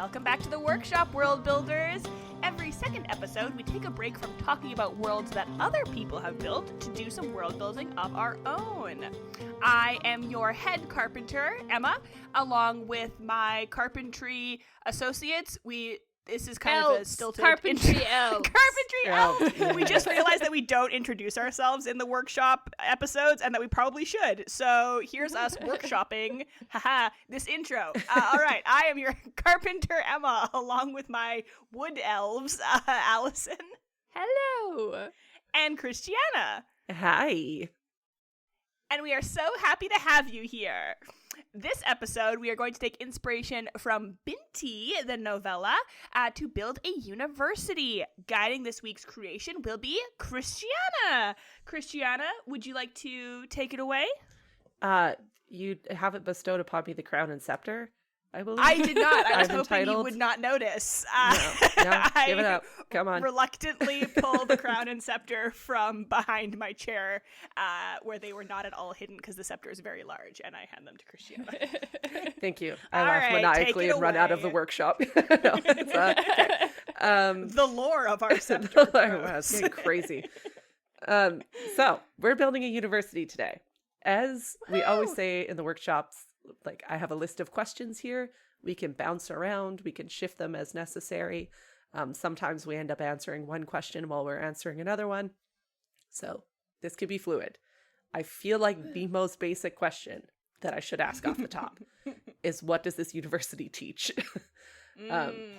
Welcome back to the workshop, world builders. Every second episode, we take a break from talking about worlds that other people have built to do some world building of our own. I am your head carpenter, Emma, along with my carpentry associates. This is kind of a stilted carpentry elves. Carpentry elves. We just realized that we don't introduce ourselves in the workshop episodes and that we probably should. So here's us workshopping this intro. All right, I am your carpenter, Emma, along with my wood elves, Allison. Hello. And Christiana. Hi. And we are so happy to have you here. This episode, we are going to take inspiration from Binti, the novella, to build a university. Guiding this week's creation will be Christiana. Christiana, would you like to take it away? You haven't bestowed upon me the crown and scepter, I believe. I did not. I was I'm hoping entitled. you would not notice. No, give it up. Come on. Reluctantly pull the crown and scepter from behind my chair, where they were not at all hidden because the scepter is very large, and I hand them to Christiana. Thank you. I All laugh right, maniacally take it and run out of the away. workshop. No, it's, okay. The lore of our scepter. Wow, it's getting crazy. So we're building a university today. As we always say in the workshops, like I have a list of questions here. We can bounce around. We can shift them as necessary. Sometimes we end up answering one question while we're answering another one. So this could be fluid. I feel like the most basic question that I should ask off the top is, what does this university teach? And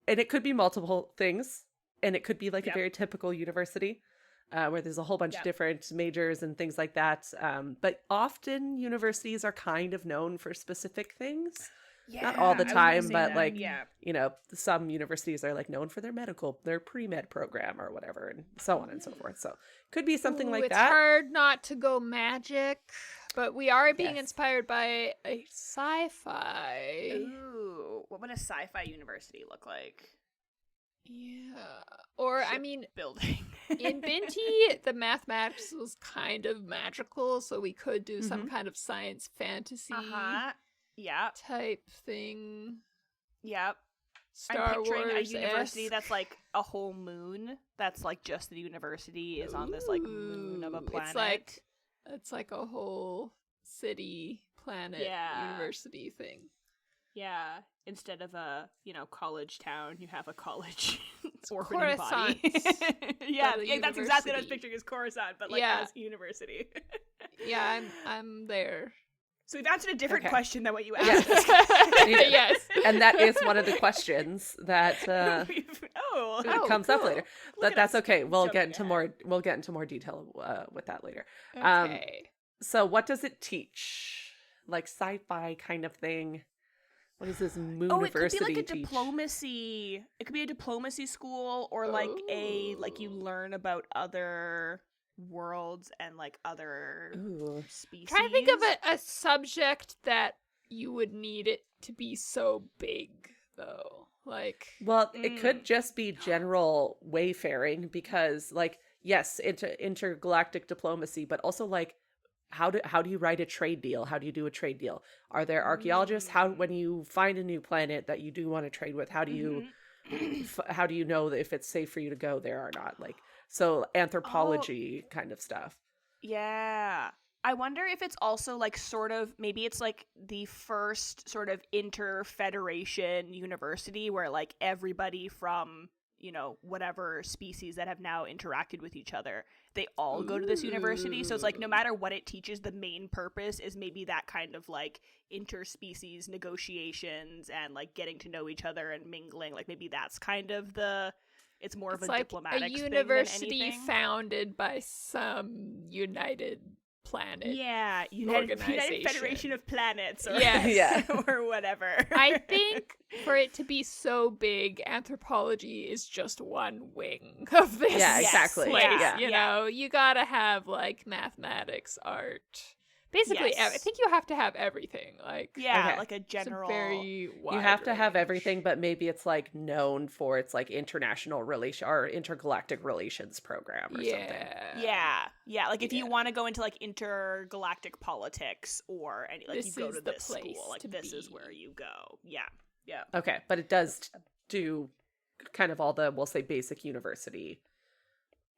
it could be multiple things. And it could be like a very typical university where there's a whole bunch of different majors and things like that. But often universities are kind of known for specific things. Yeah, Not all the time, but like, yeah. you know, some universities are like known for their pre-med program or whatever, and so on and so forth. So could be something like it's that. It's hard not to go magic, but we are being Yes. inspired by a sci-fi. Ooh, what would a sci-fi university look like? Yeah. Or, I Ship mean, building. in Binti, the mathematics was kind of magical, so we could do some kind of science fantasy Yep. type thing. Yep. Star I'm picturing Wars a university that's like a whole moon. That's like just the university is on this like moon of a planet. It's like a whole city, planet, university thing. Yeah. Instead of a, college town, you have a college orbiting body. Yeah, that's exactly what I was picturing as Coruscant, but like as a university. Yeah, I'm there. So we've answered a different question than what you Yes. asked. Yes. And that is one of the questions that comes up later. But that's okay. We'll get into more detail with that later. Okay. So what does it teach? Like sci-fi kind of thing. What does this university it could be like a teach? diplomacy. It could be a diplomacy school, or like you learn about other worlds and like other species. Try to think of a subject that you would need it to be so big, though. Like, well, it could just be general wayfaring because, like, yes, intergalactic diplomacy, but also like, how do you write a trade deal? How do you do a trade deal? Are there archaeologists? When you find a new planet that you do want to trade with, how do you how do you know if it's safe for you to go there or not? Like, so anthropology kind of stuff. Yeah. I wonder if it's also like sort of, maybe it's like the first sort of inter-federation university where like everybody from, whatever species that have now interacted with each other, they all go to this university. So it's like no matter what it teaches, the main purpose is maybe that kind of like interspecies negotiations and like getting to know each other and mingling. Like maybe that's kind of it's more of a like diplomatic a thing than university anything. founded by some United Planet. Yeah, United Federation of Planets, or or whatever. I think for it to be so big, anthropology is just one wing of this. Yeah, exactly. Place, Yeah. You know, you gotta have like mathematics, art. Basically, I think you have to have everything. Like, like a general. It's a very wide You have to range. have everything, but maybe it's like known for its like international relation or intergalactic relations program or something. Yeah. Like if you want to go into like intergalactic politics or any, like This you go is to the this place school, like to this be. is where you go. Yeah. Yeah. Okay, but it does do kind of all the, we'll say, basic university.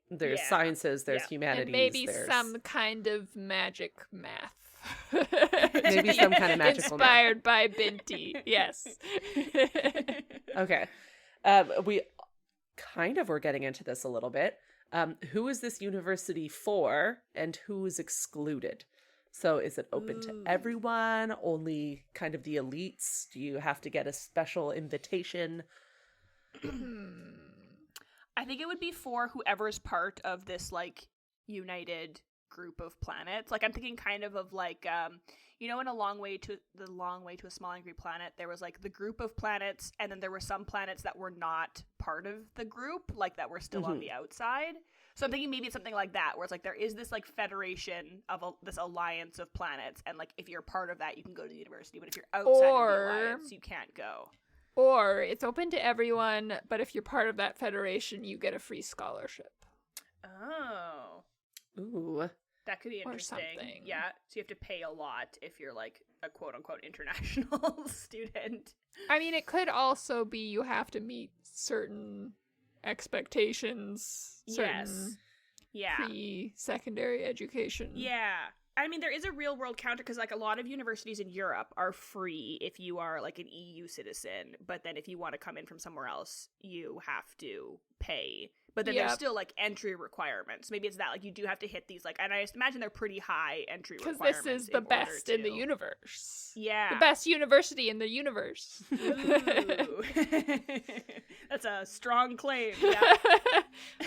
There's Yeah. sciences, there's Yeah. humanities, And maybe there's some kind of magic math. Maybe some kind of magical math. Inspired by Binti. Yes. Okay. We kind of were getting into this a little bit. Who is this university for, and who is excluded? So is it open to everyone, only kind of the elites? Do you have to get a special invitation? I think it would be for whoever's part of this like united group of planets. Like I'm thinking kind of like in a long way to a small angry planet, there was like the group of planets, and then there were some planets that were not part of the group, like that were still on the outside. So I'm thinking maybe it's something like that, where it's like there is this like federation of this alliance of planets, and like if you're part of that, you can go to the university, but if you're outside of the alliance, you can't go. Or it's open to everyone, but if you're part of that federation, you get a free scholarship. Oh. Ooh. That could be interesting. Or something. Yeah. So you have to pay a lot if you're like a quote unquote international student. I mean, it could also be you have to meet certain expectations, certain pre-secondary education. Yeah. I mean, there is a real world counter because like a lot of universities in Europe are free if you are like an EU citizen, but then if you want to come in from somewhere else, you have to pay. But then there's still like entry requirements. Maybe it's that like you do have to hit these like, and I imagine they're pretty high entry requirements. Because this is the best in the universe. Yeah. The best university in the universe. Ooh. That's a strong claim. Yeah.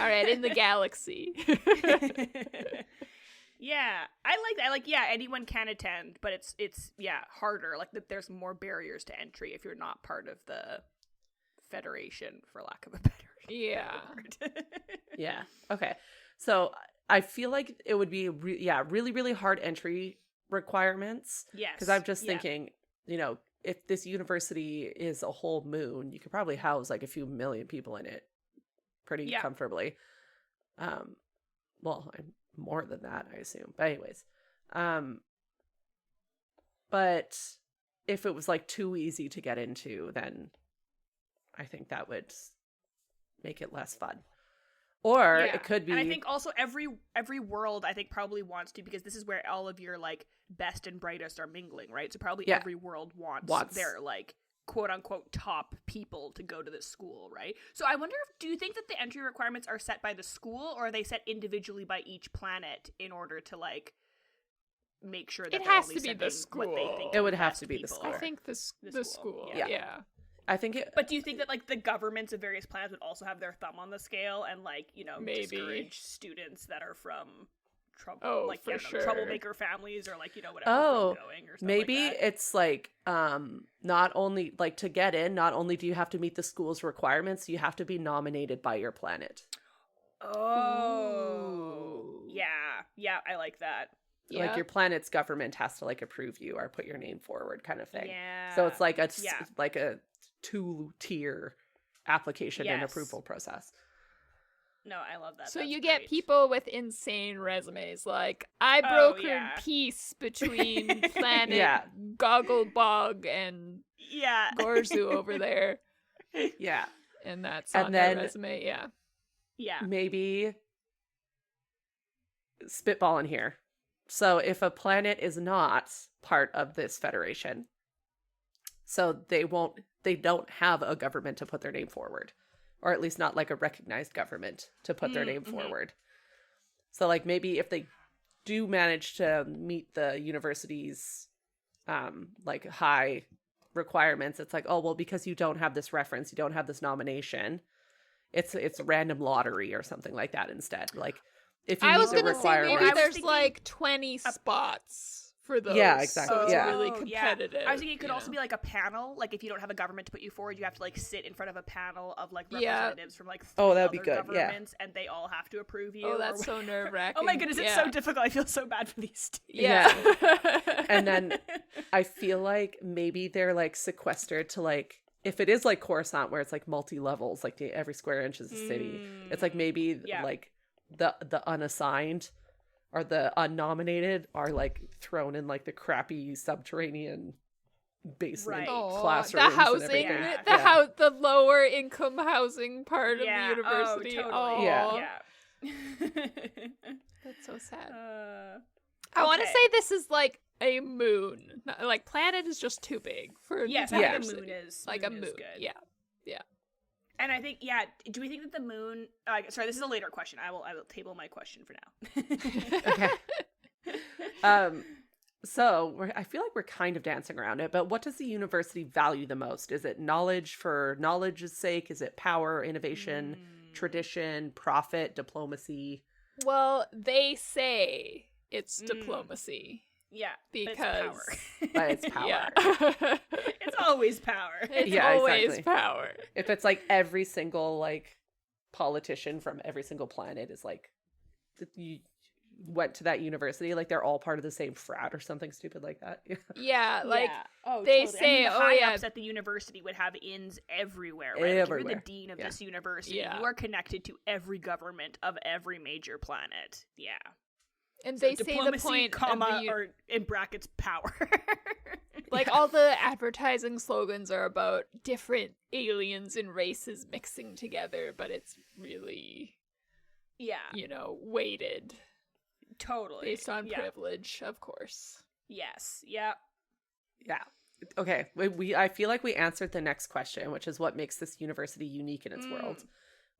All right, in the galaxy. Yeah, I like that. Like, yeah, anyone can attend, but it's harder. Like, there's more barriers to entry if you're not part of the federation, for lack of a better word. Yeah. Okay. So I feel like it would be really, really hard entry requirements. Yes. Because I'm just thinking, if this university is a whole moon, you could probably house like a few million people in it pretty comfortably. Well, more than that, I assume. But anyways, but if it was like too easy to get into, then I think that would make it less fun. Or it could be. And I think also every world I think probably wants to, because this is where all of your like best and brightest are mingling, right? So probably every world wants their like quote unquote top people to go to this school, right? So I wonder do you think that the entry requirements are set by the school, or are they set individually by each planet in order to like make sure that it they're has only to be the school. what they think it would the have best to be the people school. I are. think the school. Yeah. I think it. But do you think that like the governments of various planets would also have their thumb on the scale and like, Maybe. discourage students that are from trouble, sure. troublemaker families, or like, whatever, from going or something maybe like that? it's like not only like to get in, not only do you have to meet the school's requirements, you have to be nominated by your planet. Oh. Yeah, I like that. Like your planet's government has to like approve you or put your name forward, kind of thing. Yeah. So it's like a 2-tier application and Yes. approval process. No, I love that. So That's you get great. people with insane resumes, like I Oh, brokered peace between planet Gogglebog and Gorzu over there, Yeah. and that's And on then- their resume. Yeah. Maybe spitball in here. So if a planet is not part of this federation, so they don't have a government to put their name forward, or at least not like a recognized government to put their name forward. So like maybe if they do manage to meet the university's like high requirements, it's like, oh, well, because you don't have this reference, you don't have this nomination, it's random lottery or something like that instead. Like if you I meet was the gonna say requirements, maybe there's like 20 spots for those. Yeah, exactly. So it's Yeah. really competitive. I was thinking it could also be like a panel. Like if you don't have a government to put you forward, you have to like sit in front of a panel of like representatives from like 3 that'd be other good. Yeah. governments, and they all have to approve you. Oh, that's so nerve-wracking. Oh my goodness, it's so difficult. I feel so bad for these students. Yeah. And then I feel like maybe they're like sequestered to like, if it is like Coruscant where it's like multi-levels, like every square inch is a city, it's like maybe like the unassigned or the unnominated are like thrown in like the crappy subterranean basement Right. Oh, classrooms the housing, and everything. Yeah. the Yeah. the lower income housing part Yeah. of the university. Oh, Oh, totally. Yeah. Yeah. that's so sad. Okay. I want to say this is like a moon. Like planet is just too big for Yes, the I Yeah. think a university. moon is Like moon a is moon. good. Yeah. And I think, yeah, do we think that the moon? Sorry, this is a later question. I will table my question for now. Okay. So I feel like we're kind of dancing around it, but what does the university value the most? Is it knowledge for knowledge's sake? Is it power, innovation, tradition, profit, diplomacy? Well, they say it's diplomacy Yeah, because But it's power. Yeah. it's always power. It's Yeah, always exactly. power. If it's like every single like politician from every single planet is like you went to that university, like they're all part of the same frat or something stupid like that. Yeah, like Yeah. Oh, they totally. say, the oh, high yeah. ups at the university would have ins everywhere, right? Like, if you're Everywhere. the dean of Yeah. this university, Yeah. you are connected to every government of every major planet. Yeah. and So they say the diplomacy, point comma, of the, or in brackets, power. like all the advertising slogans are about different aliens and races mixing together, but it's really, yeah, weighted totally. based on yeah. privilege, of course. Yes. Yeah. Yeah. Okay. I feel like we answered the next question, which is what makes this university unique in its world,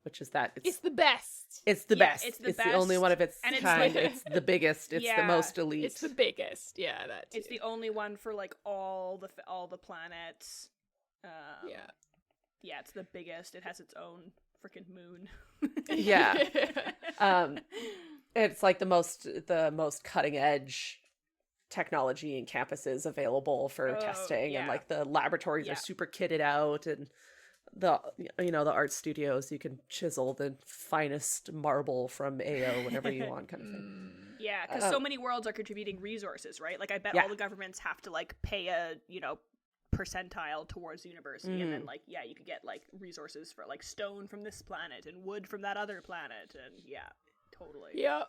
which is that It's the best. it's the Yeah, best. it's the only best, one of its and it's kind. like- It's the biggest. It's the Yeah, most elite. It's the biggest. Yeah, that too. It's the only one for like all the planets. Yeah. Yeah, it's the biggest. It has its own freaking moon. Yeah. It's like the most cutting edge technology and campuses available for Oh, testing, and yeah. like the laboratories Yeah. are super kitted out, and the the art studios, you can chisel the finest marble from AO whenever you want, kind of thing. Yeah, because so many worlds are contributing resources, right? Like, I bet Yeah. all the governments have to like pay a percentile towards the university, and then like you could get like resources for like stone from this planet and wood from that other planet, and yeah, totally. Yeah.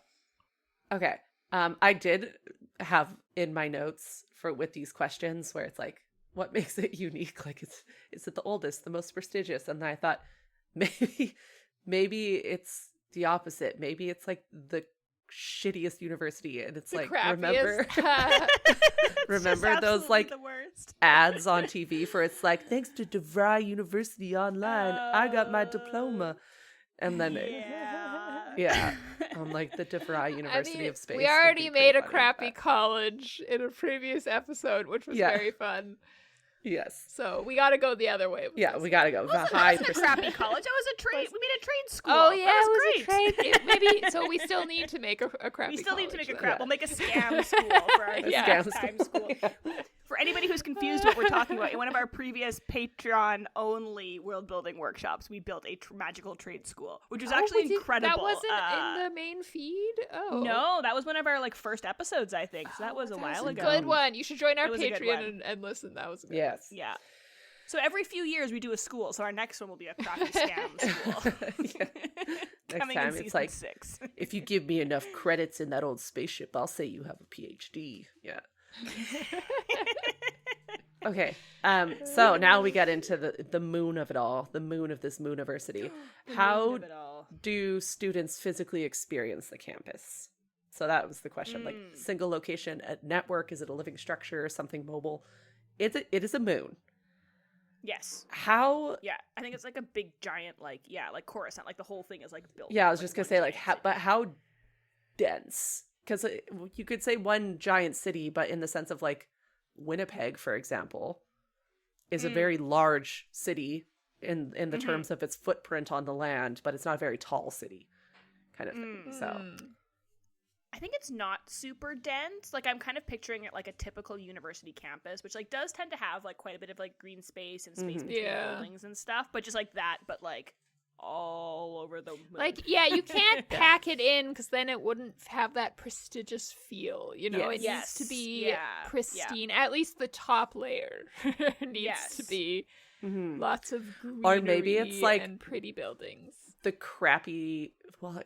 Okay. I did have in my notes with these questions where it's like, what makes it unique? Like, is it the oldest, the most prestigious? And then I thought maybe it's the opposite. Maybe it's like the shittiest university, and it's The like crappiest. remember Just those absolutely like the worst. ads on TV for it's like, thanks to DeVry University Online, I got my diploma, and then Yeah. on like the DeVry University of Space. we would already be made pretty a funny, crappy but- college in a previous episode, which was Yeah. very fun. Yes. So we got to go the other way. with Yeah, this. we gotta go. The It high wasn't a crappy college. That was a trade. We made a trade school. Oh yeah, that it was was great. a trade. Maybe so. We still need to make a crappy. We still need to make a college crap. Yeah. We'll make a scam school for our Yeah. next Scam time school. For anybody who's confused what we're talking about, in one of our previous Patreon-only world-building workshops, we built a magical trade school, which was actually incredible. That wasn't in the main feed. Oh No, that was one of our first episodes, I think. So that was a that while was ago. Good one. You should join our It was a good Patreon one. and listen. That was a good. Yes. Yeah. So every few years we do a school. So our next one will be a crappy scam school. Yeah. Next Coming time in it's season like, 6. if you give me enough credits in that old spaceship, I'll say you have a PhD. Yeah. Okay. So now we get into the moon of it all, the moon of this mooniversity. How do students physically experience the campus? So that was the question. Like, single location, a network, is it a living structure, something mobile? It is a moon. Yes. How? Yeah, I think it's like a big giant, like Coruscant. Like the whole thing is like built. Yeah, I was like just gonna one say like, giant but city. how dense? Because you could say one giant city, but in the sense of like Winnipeg, for example, is a very large city in the terms of its footprint on the land, but it's not a very tall city, kind of thing. So I think it's not super dense. Like, I'm kind of picturing it like a typical university campus, which like does tend to have like quite a bit of like green space and space between Yeah. buildings and stuff, but just like that, but like all over the moon. Like, yeah, you can't pack it in because then it wouldn't have that prestigious feel. You know, it Yes. needs to be Yeah. pristine. At least the top layer needs Yes. to be mhm. lots of greenery Or maybe it's like- and pretty buildings. the crappy. Well,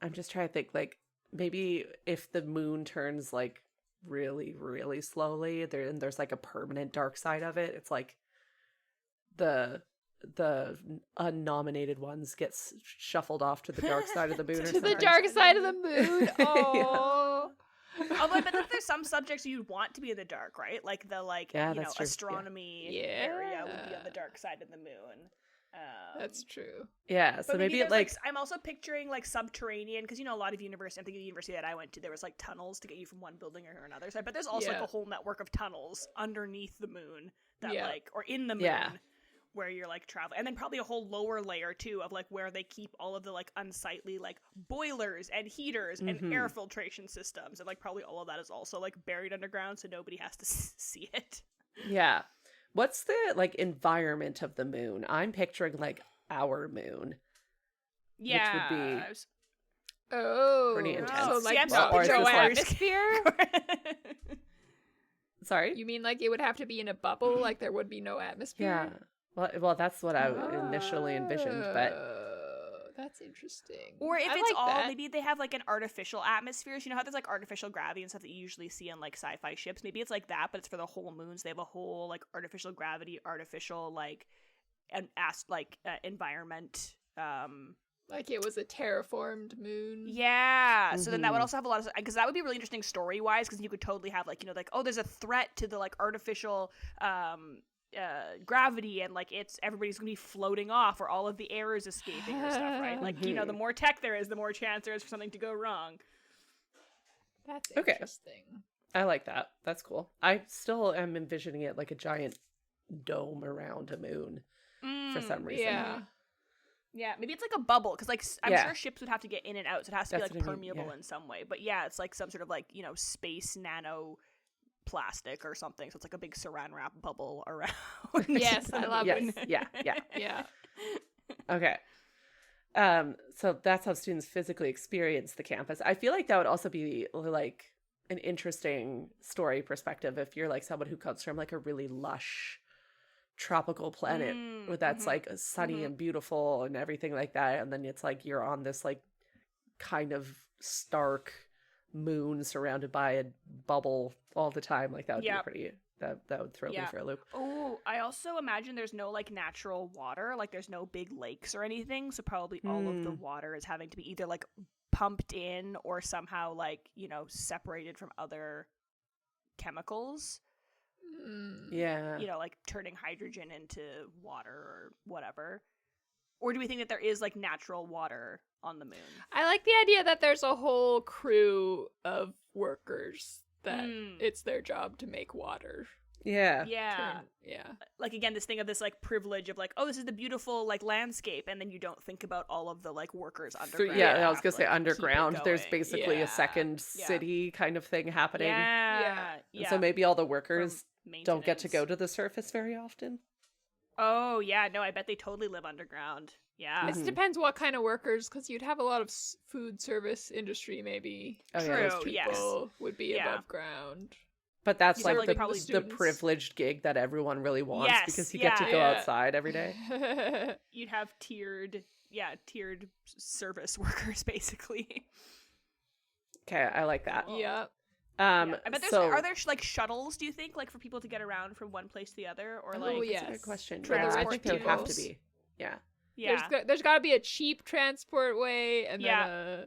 I'm just trying to think. Like, maybe if the moon turns like really, really slowly. There's like a permanent dark side of it. It's like the unnominated ones shuffled off to the dark side of the moon. To the dark side of the moon. Oh. Although I bet that there's some subjects you'd want to be in the dark, right? Like the that's true. astronomy Yeah. area would be on the dark side of the moon. That's true. Yeah, so but maybe it there's, I'm also picturing like subterranean, because a lot of universities, I think the university that I went to, there was like tunnels to get you from one building or another. So I bet there's also like a whole network of tunnels underneath the moon that or in the moon where you're like traveling, and then probably a whole lower layer too of like where they keep all of the like unsightly like boilers and heaters and air filtration systems, and like probably all of that is also like buried underground so nobody has to see it. Yeah. What's the like environment of the moon? I'm picturing like our moon. Yeah. Which would be pretty intense. So like no atmosphere? Sorry? You mean like it would have to be in a bubble, like there would be no atmosphere? Yeah. Well, that's what I initially envisioned, but that's interesting. Or if I it's like all, that. maybe they have like an artificial atmosphere. So you know how there's like artificial gravity and stuff that you usually see on like sci-fi ships? Maybe it's like that, but it's for the whole moons. They have a whole like artificial gravity, artificial like environment. Like it was a terraformed moon. Yeah. So then that would also have a lot of, because that would be really interesting story wise, because you could totally have like, like, oh, there's a threat to the like artificial gravity, and like everybody's gonna be floating off, or all of the air is escaping or stuff, right? Like, the more tech there is, the more chance there is for something to go wrong. That's interesting. I like that. That's cool. I still am envisioning it like a giant dome around a moon for some reason. Yeah, maybe it's like a bubble, because like I'm sure ships would have to get in and out, so it has to be like permeable in some way. But yeah, it's like some sort of like space nano plastic or something, so it's like a big saran wrap bubble around. Yes, I love it. Yeah. Okay. So that's how students physically experience the campus. I feel like that would also be like an interesting story perspective if you're like someone who comes from like a really lush tropical planet where that's like sunny and beautiful and everything like that, and then it's like you're on this like kind of stark moon surrounded by a bubble all the time. Like that would be pretty, that would throw me for a loop. Oh, I also imagine there's no like natural water, like there's no big lakes or anything, so probably all of the water is having to be either like pumped in or somehow like separated from other chemicals. Yeah. Like turning hydrogen into water or whatever. Or do we think that there is like natural water on the moon? I like the idea that there's a whole crew of workers that it's their job to make water. Yeah. Yeah. Like again, this thing of this like privilege of like, oh, this is the beautiful like landscape, and then you don't think about all of the like workers underground. I was gonna say underground. There's basically a second city kind of thing happening. Yeah. So maybe all the workers don't get to go to the surface very often. Oh yeah, no, I bet they totally live underground. Yeah. It depends what kind of workers, because you'd have a lot of food service industry maybe. True, People would be above ground. But that's These like are, the privileged gig that everyone really wants, because you get to go outside every day. You'd have tiered service workers basically. Okay, I like that. Yeah. I bet are there like shuttles, do you think, like for people to get around from one place to the other, or like yes. That's a good question. Yeah, I think there would have to be. Yeah. There's got to be a cheap transport way, and then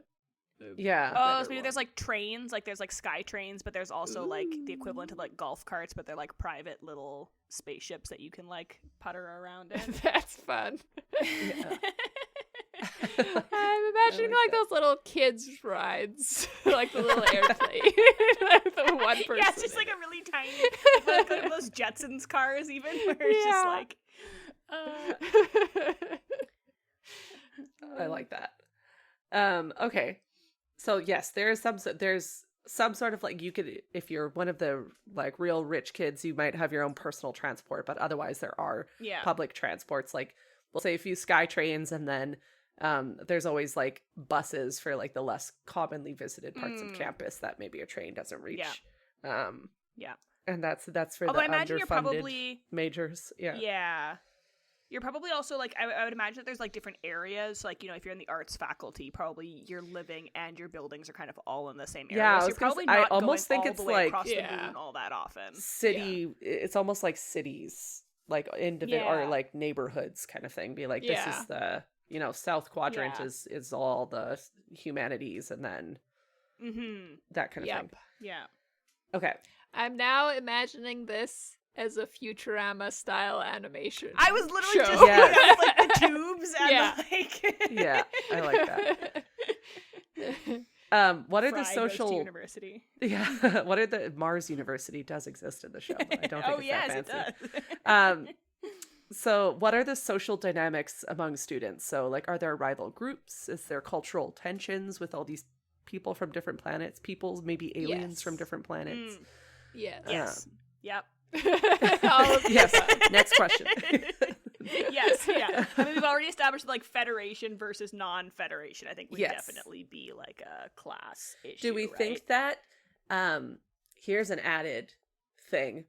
so maybe there's like trains, like there's like sky trains, but there's also like the equivalent of like golf carts, but they're like private little spaceships that you can like putter around in. That's fun. I'm imagining like those little kids rides, like the little airplane, the one person. Yeah, it's just like a really tiny, like one of those Jetsons cars, even where it's just like. I like that. Okay, so yes, there's some sort of like, you could, if you're one of the like real rich kids, you might have your own personal transport, but otherwise there are public transports. Like we'll say a few sky trains, and then there's always like buses for like the less commonly visited parts of campus that maybe a train doesn't reach. And that's for the underfunded majors. You're probably also like I would imagine that there's like different areas. Like, you know, if you're in the arts faculty, probably your living and your buildings are kind of all in the same area. Yeah, so I you're was gonna probably say, I not almost going think all it's the way like- across the Yeah. moon all that often. City, it's almost like cities, like individual or Yeah. like neighborhoods kind of thing. Be like, this Yeah. is the, you know, south quadrant Yeah. is all the humanities, and then Mm-hmm. that kind of Yep. thing. Yeah. Okay. I'm now imagining this as a Futurama style animation. I was literally show. just Yeah. thinking of, like the tubes and Yeah. like Yeah, I like that. What are the Fry goes to social? university. Yeah, what are the Mars University does exist in the show? But I don't think Oh it's yes, that it fancy. does. So, what are the social dynamics among students? So, like, are there rival groups? Is there cultural tensions with all these people from different planets? People, maybe aliens Yes. from different planets? Mm, Yes. yes. Yep. All of Yes. that. Next question. Yes, yeah. I mean, we've already established like federation versus non-federation. I think would Yes. definitely be like a class issue. Do we think that? Here's an added thing.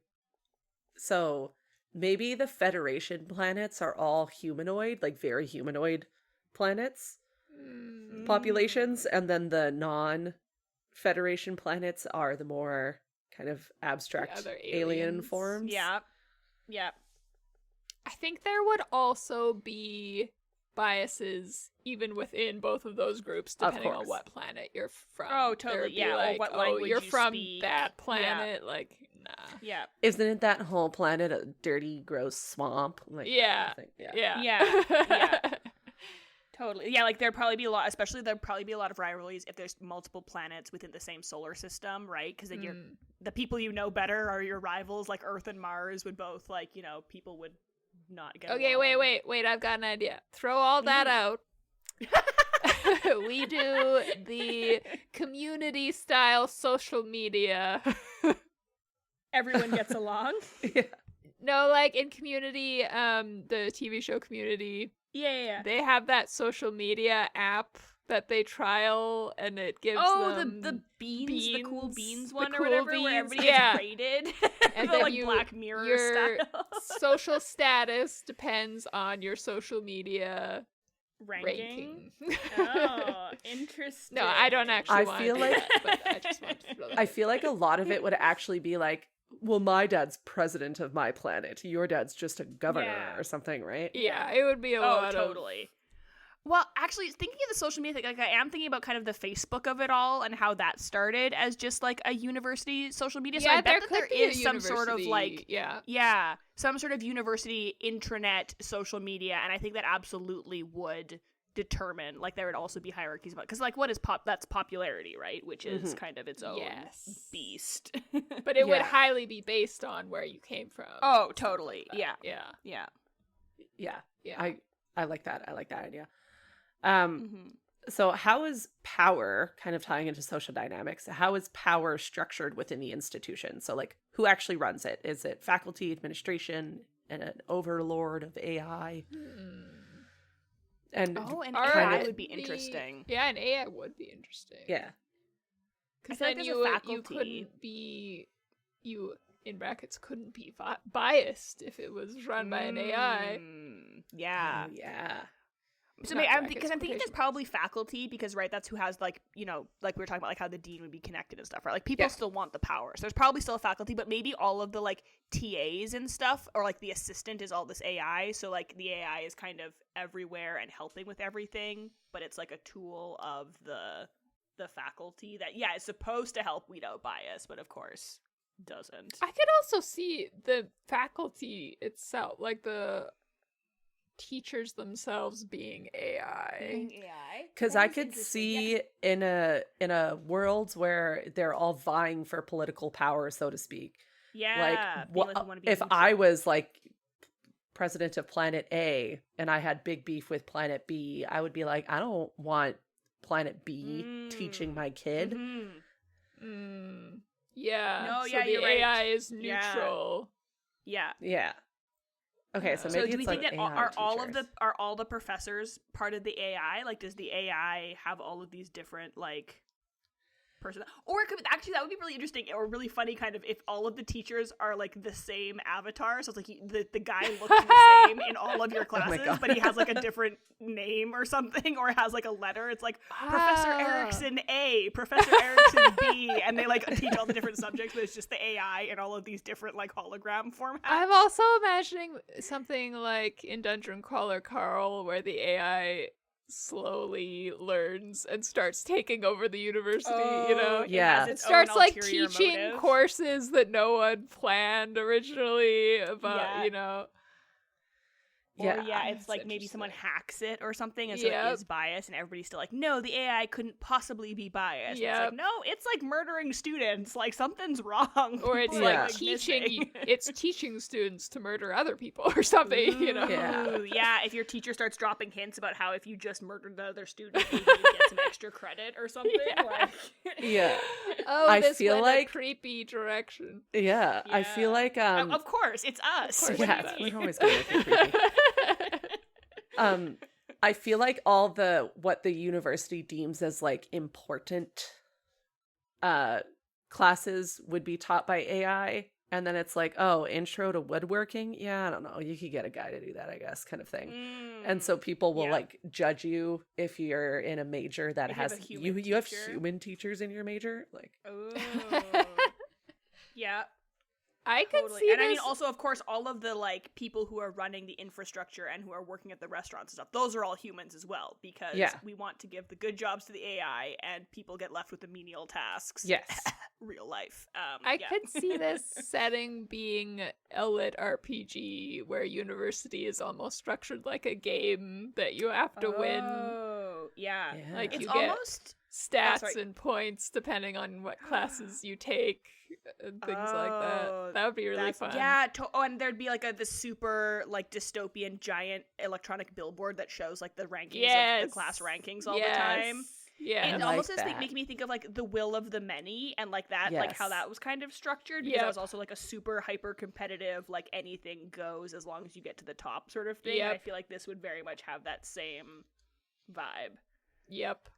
So maybe the Federation planets are all humanoid, like very humanoid planets Mm. populations, and then the non-Federation planets are the more kind of abstract other alien aliens. forms. Yeah. Yeah. I think there would also be biases even within both of those groups, Of depending on course. what planet you're from. Oh, There totally, would be yeah, or like, what oh, language you're you from speak. that planet. Like, nah. Yeah. Isn't it that whole planet a dirty, gross swamp? Like that Yeah. kind of thing? Yeah. Yeah. Yeah, yeah. Totally. Yeah, like there'd probably be a lot, especially there'd probably be a lot of rivalries if there's multiple planets within the same solar system, right? Because then you're Mm. the people you know better are your rivals, like Earth and Mars would both like, you know, people would not get Okay, along. wait. I've got an idea. Throw all that out. We do the community style social media. Everyone gets along. Yeah. No, like in Community, the TV show Community, Yeah. they have that social media app that they trial, and it gives Oh, them the beans, the cool beans the one or cool whatever, where beans, everybody yeah. gets rated. And the then like you- Black Mirror your style social status depends on your social media ranking. ranking. Oh, interesting. No, I don't actually I want feel to do like- that, but I just want to throw that I out feel like a lot of it would actually be like, well, my dad's president of my planet. Your dad's just a governor Yeah. or something, right? Yeah, it would be a Oh, lot totally. Well, actually, thinking of the social media thing, like I am thinking about kind of the Facebook of it all and how that started as just like a university social media. of. So Yeah, I bet that could there be a is some sort of like, university- yeah, some sort of university intranet social media, and I think that absolutely would determine, like, there would also be hierarchies about, because like what is that's popularity, right? Which is Mhm. kind of its own Yes. beast. But it would Yeah. highly be based on where you came from. Oh, and stuff totally. like that. Yeah. Yeah. Yeah. Yeah. I like that. I like that idea. hmm So how is power, kind of tying into social dynamics, how is power structured within the institution? So like who actually runs it? Is it faculty, administration, and an overlord of AI? Hmm. And Oh, and Are AI kinda- would be the- interesting. Yeah, and AI would be interesting. yeah. Because I feel like then there's a you faculty- couldn't be in brackets couldn't be biased if it was run by an AI. Yeah. Oh, yeah. So Not maybe brackets, because I'm thinking there's quotation probably faculty, because right, that's who has like, you know, like we were talking about, like how the dean would be connected and stuff, right? Like people Yeah. still want the power, so there's probably still a faculty, but maybe all of the like TAs and stuff, or like the assistant is all this AI, so like the AI is kind of everywhere and helping with everything, but it's like a tool of the faculty that is supposed to help weed out bias, but of course doesn't. I could also see the faculty itself, like the teachers themselves being AI. AI, Because I could see in a world where they're all vying for political power, so to speak. yeah, If I was like president of Planet A and I had big beef with Planet B, I would be like, I don't want Planet B teaching my kid. Yeah. No, so yeah, the you're right. AI is Yeah. neutral. yeah. Yeah. Okay, so So maybe So do we it's think like that AI are all the professors part of the AI? Like, does the AI have all of these different like? person. Or it could actually, that would be really interesting or really funny kind of if all of the teachers are like the same avatar. So it's like the guy looks the same in all of your classes, but he has like a different name or something, or has like a letter. It's like Professor Erickson A, Professor Erickson B, and they like teach all the different subjects, but it's just the AI in all of these different like hologram formats. I'm also imagining something like in Dungeon Crawler Carl, where the AI slowly learns and starts taking over the university, you know? Yeah. It starts like teaching courses that no one planned originally about, you know. Or it's like maybe someone hacks it or something, and so it is biased, and everybody's still like, no, the AI couldn't possibly be biased. It's like, no, it's like murdering students. Like something's wrong. Or it's like teaching students to murder other people or something, you know? Yeah, if your teacher starts dropping hints about how if you just murdered the other student, maybe you get some extra credit or something. Oh, I feel like a creepy direction. Yeah, I feel like of course, it's us. We're always gonna make it creepy. I feel like all what the university deems as like important classes would be taught by AI, and then it's like, oh, intro to woodworking, I don't know, you could get a guy to do that, I guess, kind of thing. And so people will like judge you if you're in a major that has you have human teachers in your major, like I could see and this. I mean, also, of course, all of the like people who are running the infrastructure and who are working at the restaurants and stuff, those are all humans as well, because we want to give the good jobs to the AI and people get left with the menial tasks. Yes. Real life. I could see this setting being a lit RPG where university is almost structured like a game that you have to win. Oh, yeah. Like it's you get almost stats and points depending on what classes you take and things like that. That would be really fun. Yeah, and there'd be like the super like dystopian giant electronic billboard that shows like the rankings of the class rankings all the time. Yeah, it almost is making me think of like the will of the many and like that, like how that was kind of structured, because it was also like a super hyper competitive, like anything goes as long as you get to the top sort of thing. And I feel like this would very much have that same vibe. Yep.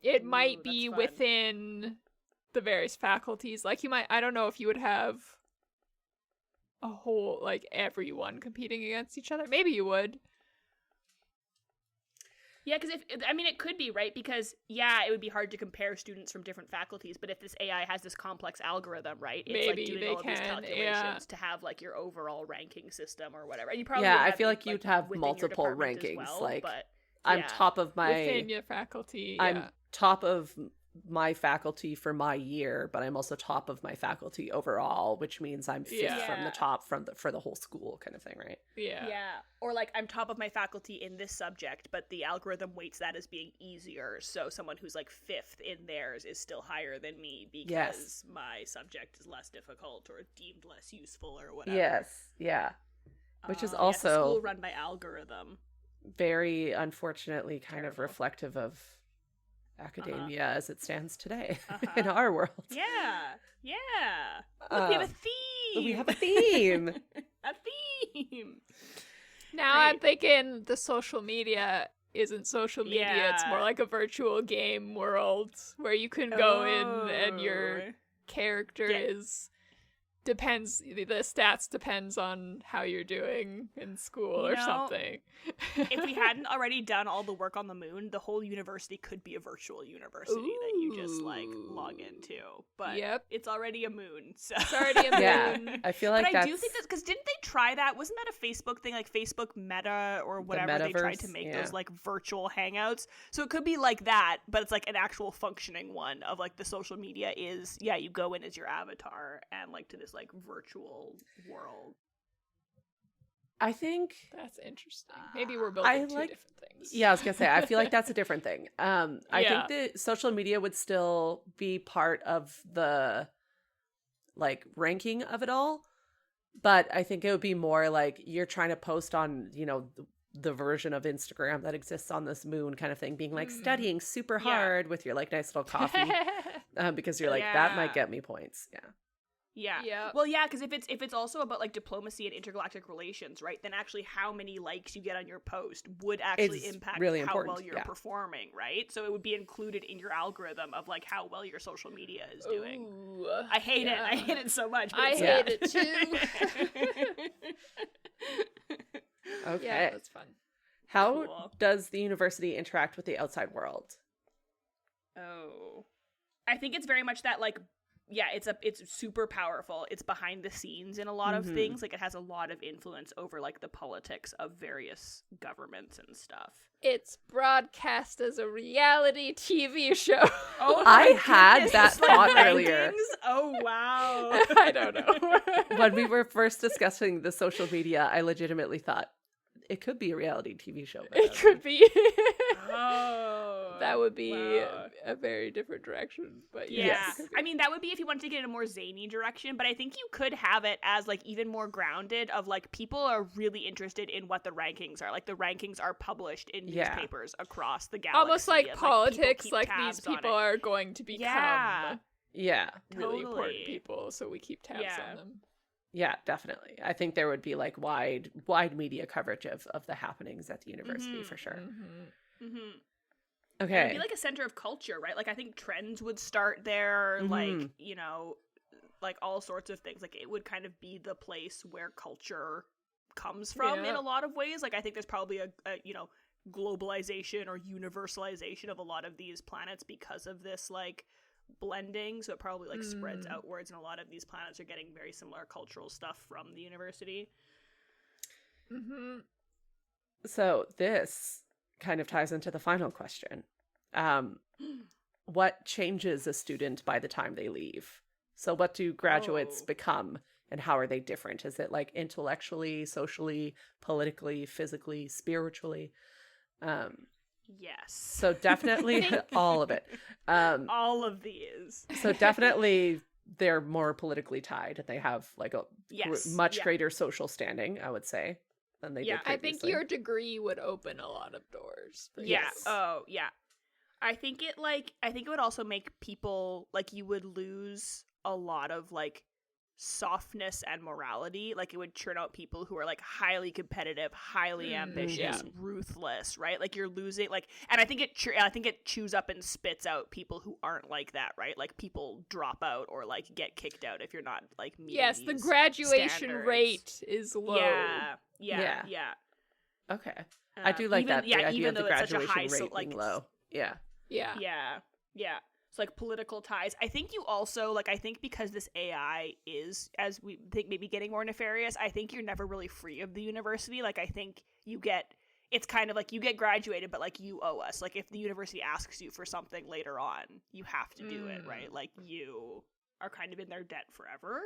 It might be within the various faculties. Like you might, I don't know if you would have a whole, like everyone competing against each other. Maybe you would. Yeah, because it could be, right? Because, it would be hard to compare students from different faculties, but if this AI has this complex algorithm, right? It's like doing all of these calculations to have, like, your overall ranking system or whatever. And you probably I feel like you'd have multiple rankings. Well, like, but, I'm top of my... Within your faculty, I'm top of my faculty for my year, but I'm also top of my faculty overall, which means I'm fifth from the top for the whole school kind of thing, right? Yeah. Or like I'm top of my faculty in this subject, but the algorithm weights that as being easier, so someone who's like fifth in theirs is still higher than me because my subject is less difficult or deemed less useful or whatever. Which is also school run by algorithm. Very unfortunately kind of reflective of academia as it stands today in our world. Look, we have a theme. A theme. Now I'm thinking the social media isn't social media. It's more like a virtual game world where you can go in and your character the stats depends on how you're doing in school or something. If we hadn't already done all the work on the moon, the whole university could be a virtual university that you just like log into. But it's already a moon, so it's already a moon. Yeah, I feel like I do think that's because didn't they try that? Wasn't that a Facebook thing, like Facebook Meta or whatever? They tried to make those like virtual hangouts. So it could be like that, but it's like an actual functioning one of like the social media is you go in as your avatar and like to this like virtual world. I think that's interesting. Maybe we're building two different things. Yeah, I was gonna say I feel like that's a different thing. I think the social media would still be part of the like ranking of it all, but I think it would be more like you're trying to post on, you know, the version of Instagram that exists on this moon kind of thing, being like studying super hard with your like nice little coffee because you're like that might get me points. Yeah. Yeah. Well, yeah, because if it's also about like diplomacy and intergalactic relations, right? Then actually, how many likes you get on your post would actually It's impact really how important, well you're yeah. performing, right? So it would be included in your algorithm of like how well your social media is doing. Ooh, I hate it. yeah. I hate it so much. But I it's hate it too. Okay. Yeah, that's fun. How Cool. does the university interact with the outside world? Oh, I think it's very much that like, yeah, it's super powerful. It's behind the scenes in a lot of Mhm. things. Like it has a lot of influence over like the politics of various governments and stuff. It's broadcast as a reality TV show. Oh, I my had goodness, that it's like thought earlier. rankings? Oh wow. I don't know. When we were first discussing the social media, I legitimately thought it could be a reality TV show. but It could be. Oh, That would be wow. a very different direction. But Yeah. Yes. I mean, that would be if you wanted to get in a more zany direction, but I think you could have it as like even more grounded of like people are really interested in what the rankings are. Like the rankings are published in Yeah. newspapers across the galaxy. almost like and, politics, people like keep these tabs on people it. are going to become Yeah. Yeah. really important Totally. people, so we keep tabs Yeah. on them. Yeah, definitely. I think there would be like wide media coverage of the happenings at the university Mhm. for sure. Mm-hmm. Mm-hmm. It Okay. would be like a center of culture, right? Like I think trends would start there, like, Mhm. you know, like all sorts of things. Like it would kind of be the place where culture comes from in Yeah. a lot of ways. Like I think there's probably a you know, globalization or universalization of a lot of these planets because of this like blending. So it probably like spreads Mm. outwards, and a lot of these planets are getting very similar cultural stuff from the university. Mm-hmm. So this kind of ties into the final question. What changes a student by the time they leave? So what do graduates Oh. become, and how are they different? Is it like intellectually, socially, politically, physically, spiritually? Yes. So definitely all of it. All of these. So definitely they're more politically tied, and they have like a Yes. much Yeah. greater social standing, I would say, than they Yeah. did I think previously. your degree would open a lot of doors. but Yeah. Yes. Oh, yeah. I think it would also make people like you would lose a lot of like softness and morality. Like it would churn out people who are like highly competitive, highly ambitious, yeah. ruthless, right? Like you're losing like, and I think it chews up and spits out people who aren't like that, right? Like people drop out or like get kicked out if you're not like meeting Yes, the these graduation standards. rate is low. Yeah. Okay. I do like even, that. Yeah, the idea even of the though it's such a graduation high, rate so, like, being low. Yeah. Yeah. Yeah. It's like political ties. I think you also like. I think because this AI is, as we think, maybe getting more nefarious. I think you're never really free of the university. Like I think you get. It's kind of like you get graduated, but like you owe us. Like if the university asks you for something later on, you have to do it, right? Like you are kind of in their debt forever.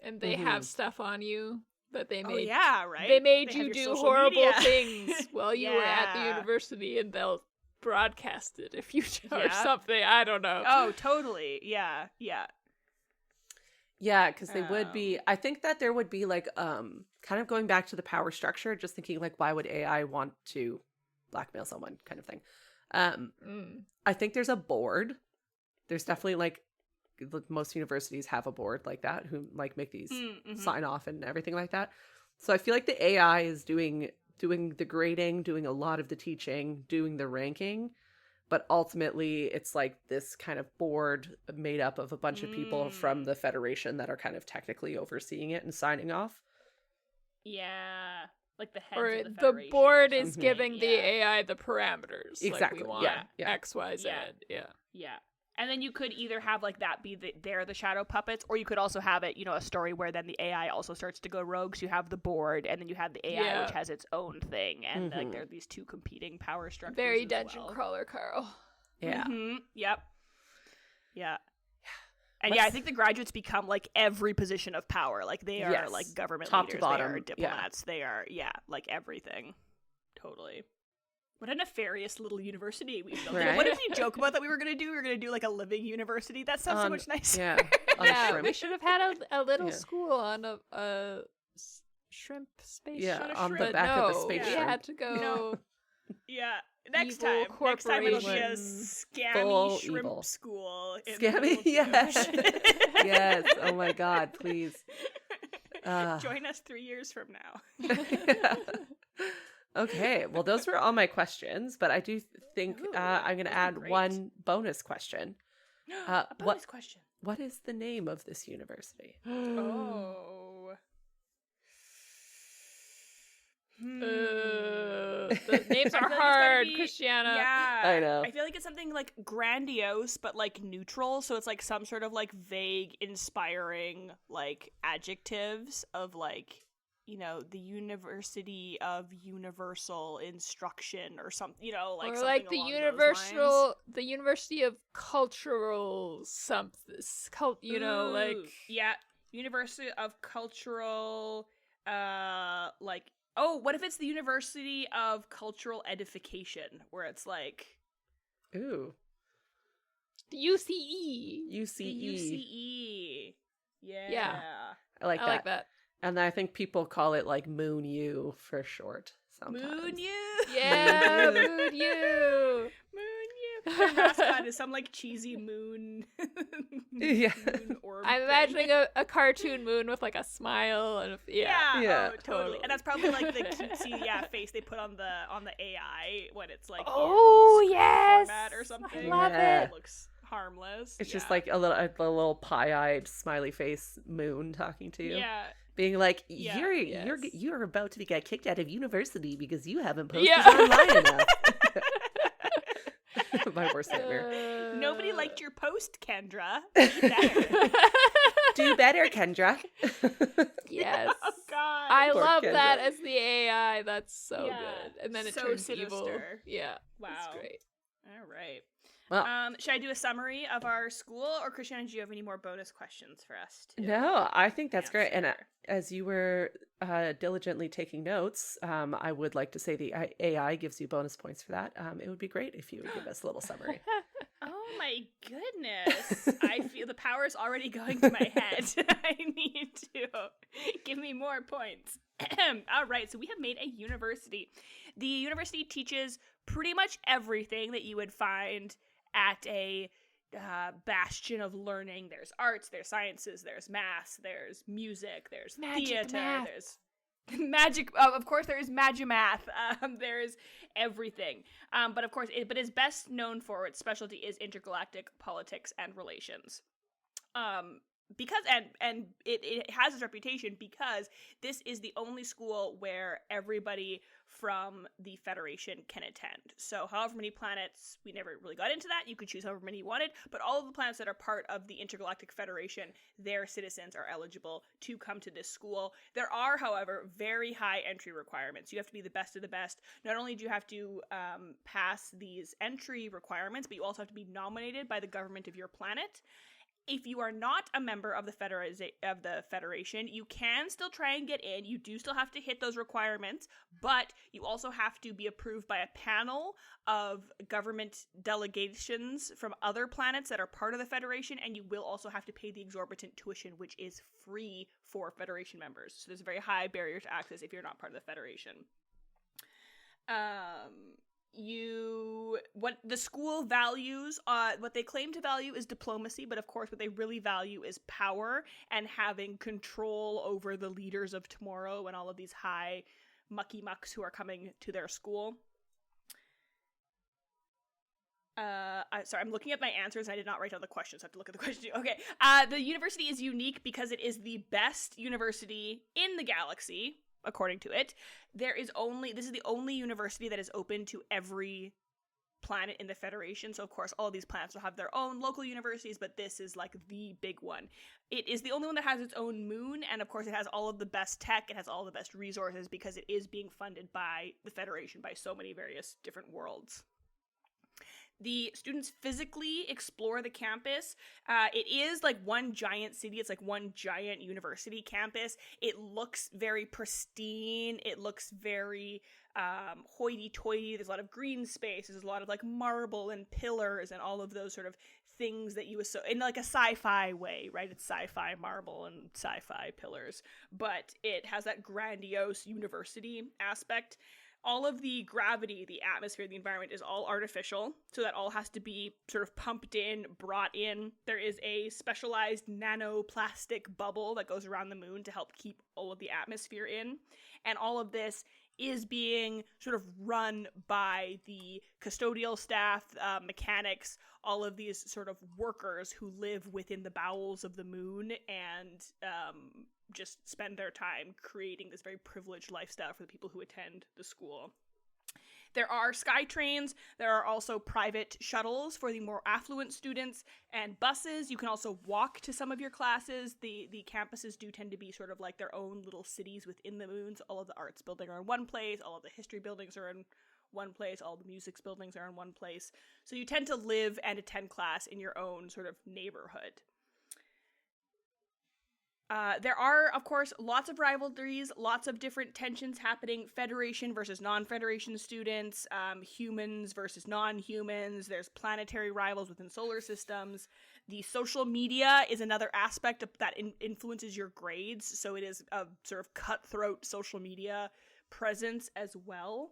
And they have stuff on you that they made. Oh yeah, right. They made They have you your do social horrible media. things while you were at the Yeah. university, and they'll broadcast it if you do or Yeah. something. I don't know. Oh, totally. Yeah. Yeah, because they would be. I think that there would be like kind of going back to the power structure, just thinking like, why would AI want to blackmail someone, kind of thing. I think there's a board. There's definitely like most universities have a board like that who like make these sign off and everything like that. So I feel like the AI is doing the grading, doing a lot of the teaching, doing the ranking, but ultimately it's like this kind of board made up of a bunch of people from the Federation that are kind of technically overseeing it and signing off. Yeah. Like the heads Or of the the Federation board or is something. giving the Yeah. AI the parameters. Exactly, Like we want yeah. X, Y, Z. Yeah. Yeah. And then you could either have like that be they're the shadow puppets, or you could also have it, you know, a story where then the AI also starts to go rogue. So you have the board, and then you have the AI, which has its own thing, and like there are these two competing power structures. Very as dungeon well. crawler, Carl. Yeah. Yep. Yeah. And yeah, I think the graduates become like every position of power. Like they are Yes. like government Top to leaders. bottom, They are yeah. diplomats. They are like everything. Totally. What a nefarious little university we've built. Right? What did we joke about that we were gonna do? We were gonna do like a living university. That sounds so much nicer. Yeah. On a Yeah, shrimp. we should have had a little Yeah. school on a shrimp spaceship. Yeah, on the but back no, of the space we shrimp. had to go. Yeah. Next evil time. Next time it'll be a corporations. scammy Full shrimp evil. school. In Scammy? the middle of the Yes. ocean. Yes. Oh my God, please. Join us 3 years from now. Okay, well, those were all my questions, but I do think Ooh, I'm going to those were add great. one bonus question. A bonus question. What is the name of this university? Oh. The names I are feel like it's gotta hard, be- Christiana. Yeah. I know. I feel like it's something like grandiose, but like neutral. So it's like some sort of like vague, inspiring like adjectives of like, you know, the University of Universal Instruction or something, you know, like Or something like the along those lines. the University of Cultural something, you know, like Ooh, yeah, University of Cultural, like, oh, what if it's the University of Cultural Edification, where it's like Ooh, the UCE. the UCE. UCE. Yeah. Yeah. I like I that. like that. And I think people call it like Moon U for short sometimes. Moon U. Yeah, Moon. mood you. Moon U. Their mascot is some like cheesy moon. Yeah. Moon orb I'm thing. imagining a cartoon moon with like a smile and Yeah, Yeah. oh, totally. Totally. And that's probably like the cutesy face they put on the AI when it's like Oh, in yes. format or something. love Yeah. it. It looks harmless. It's just Yeah. like a little pie-eyed smiley face moon talking to you. Yeah. Being like, Yeah, you're about to get kicked out of university because you haven't posted Yeah. online enough. My worst nightmare. Nobody liked your post, Kendra. Be better. Do better, Kendra. Yes. Oh God. I Poor love Kendra. that as the AI. That's so Yeah, good. And then it so turns evil. sinister. Yeah. Wow. That's great. All right. Well, Should I do a summary of our school, or Christiana, do you have any more bonus questions for us? no, I think that's great. And answer? as you were diligently taking notes, I would like to say the AI gives you bonus points for that. It would be great if you would give us a little summary. Oh my goodness. I feel the power is already going to my head. I need to give me more points. All right, so we have made a university. The university teaches pretty much everything that you would find at a bastion of learning. There's arts, there's sciences, there's math, there's music, there's Magic theater, math. there's magic. Of course, there is magimath. There is everything. But of course, but is best known for its specialty is intergalactic politics and relations. Because and it has its reputation because this is the only school where everybody from the Federation can attend. So however many planets, we never really got into that, you could choose however many you wanted, but all of the planets that are part of the Intergalactic Federation, their citizens are eligible to come to this school. There are, however, very high entry requirements. You have to be the best of the best. Not only do you have to pass these entry requirements, but you also have to be nominated by the government of your planet. If you are not a member of the Federation, you can still try and get in. You do still have to hit those requirements, but you also have to be approved by a panel of government delegations from other planets that are part of the Federation, and you will also have to pay the exorbitant tuition, which is free for Federation members. So there's a very high barrier to access if you're not part of the Federation. What the school values, what they claim to value is diplomacy, but of course what they really value is power and having control over the leaders of tomorrow and all of these high mucky mucks who are coming to their school. Sorry, I'm looking at my answers. I did not write down the questions. I have to look at the question. Okay. The university is unique because it is the best university in the galaxy, according to it. This is the only university that is open to every planet in the Federation. So of course all of these planets will have their own local universities, but this is like the big one. It is the only one that has its own moon, and of course it has all of the best tech, it has all the best resources because it is being funded by the Federation, by so many various different worlds. The students physically explore the campus. It is like one giant city. It's like one giant university campus. It looks very pristine. It looks very hoity-toity. There's a lot of green space. There's a lot of like marble and pillars and all of those sort of things that you in like a sci-fi way, right? It's sci-fi marble and sci-fi pillars, but it has that grandiose university aspect. all of the gravity, the atmosphere, the environment is all artificial. So that all has to be sort of pumped in, brought in. There is a specialized nanoplastic bubble that goes around the moon to help keep all of the atmosphere in. And all of this is being sort of run by the custodial staff, mechanics, all of these sort of workers who live within the bowels of the moon and just spend their time creating this very privileged lifestyle for the people who attend the school. There are sky trains. There are also private shuttles for the more affluent students and buses. You can also walk to some of your classes. The campuses do tend to be sort of like their own little cities within the moons. All of the arts buildings are in one place. All of the history buildings are in one place. All the music buildings are in one place. So you tend to live and attend class in your own sort of neighborhood. There are, of course, lots of rivalries, lots of different tensions happening, Federation versus non-Federation students, humans versus non-humans, there's planetary rivals within solar systems. The social media is another aspect that influences your grades, so it is a sort of cutthroat social media presence as well.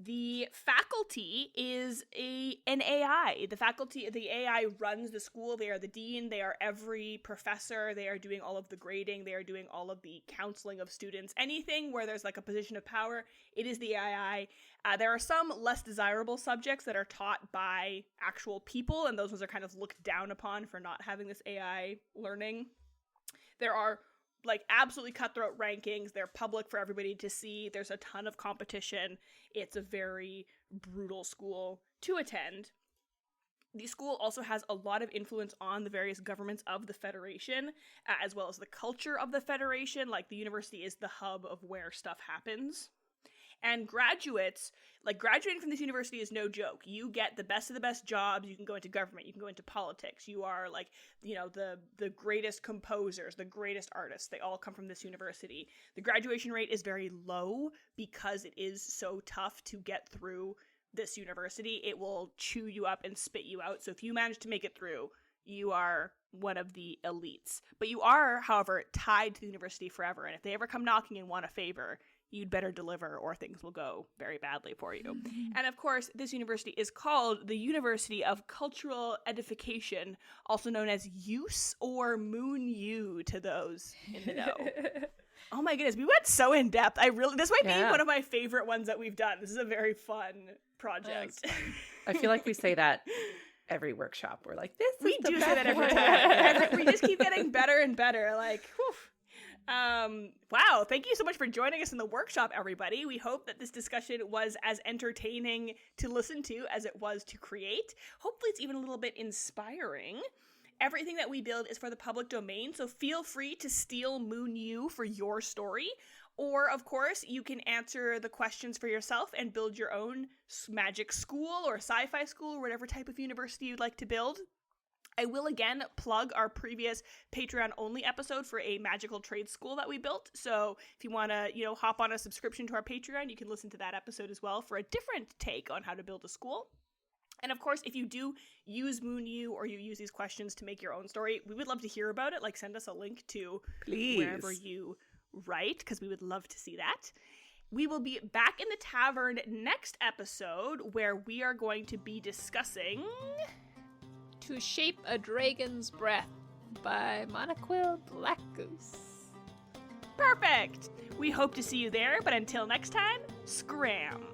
The faculty is an AI. The AI runs the school. They are the dean. They are every professor. They are doing all of the grading. They are doing all of the counseling of students. Anything where there's like a position of power, it is the AI. There are some less desirable subjects that are taught by actual people, and those ones are kind of looked down upon for not having this AI learning. There are like absolutely cutthroat rankings. They're public for everybody to see. There's a ton of competition. It's a very brutal school to attend. The school also has a lot of influence on the various governments of the Federation, as well as the culture of the Federation. Like, the university is the hub of where stuff happens. And graduates, like, graduating from this university is no joke. You get the best of the best jobs. You can go into government. You can go into politics. You are, like, you know, the greatest composers, the greatest artists. They all come from this university. The graduation rate is very low because it is so tough to get through this university. It will chew you up and spit you out. So if you manage to make it through, you are one of the elites. But you are, however, tied to the university forever. And if they ever come knocking and want a favor, you'd better deliver or things will go very badly for you. And of course, this university is called the University of Cultural Edification, also known as USE or Moon U to those in the know. Oh my goodness, we went so in depth. This might be one of my favorite ones that we've done. This is a very fun project. I feel like we say that every workshop. We're like, we do say that every time. We just keep getting better and better. Like, whew. Wow, thank you so much for joining us in the workshop, everybody. We hope that this discussion was as entertaining to listen to as it was to create. Hopefully it's even a little bit inspiring. Everything that we build is for the public domain, so feel free to steal Moon U for your story. Or, of course, you can answer the questions for yourself and build your own magic school or sci-fi school or whatever type of university you'd like to build. I will again plug our previous Patreon-only episode for a magical trade school that we built. So if you want to, hop on a subscription to our Patreon, you can listen to that episode as well for a different take on how to build a school. And of course, if you do use Moon U or you use these questions to make your own story, we would love to hear about it. Like, send us a link to wherever you write, because we would love to see that. We will be back in the tavern next episode, where we are going to be discussing To Shape a Dragon's Breath by Monoquill Blackgoose. Perfect! We hope to see you there, but until next time, scram!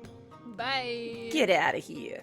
Bye! Get out of here.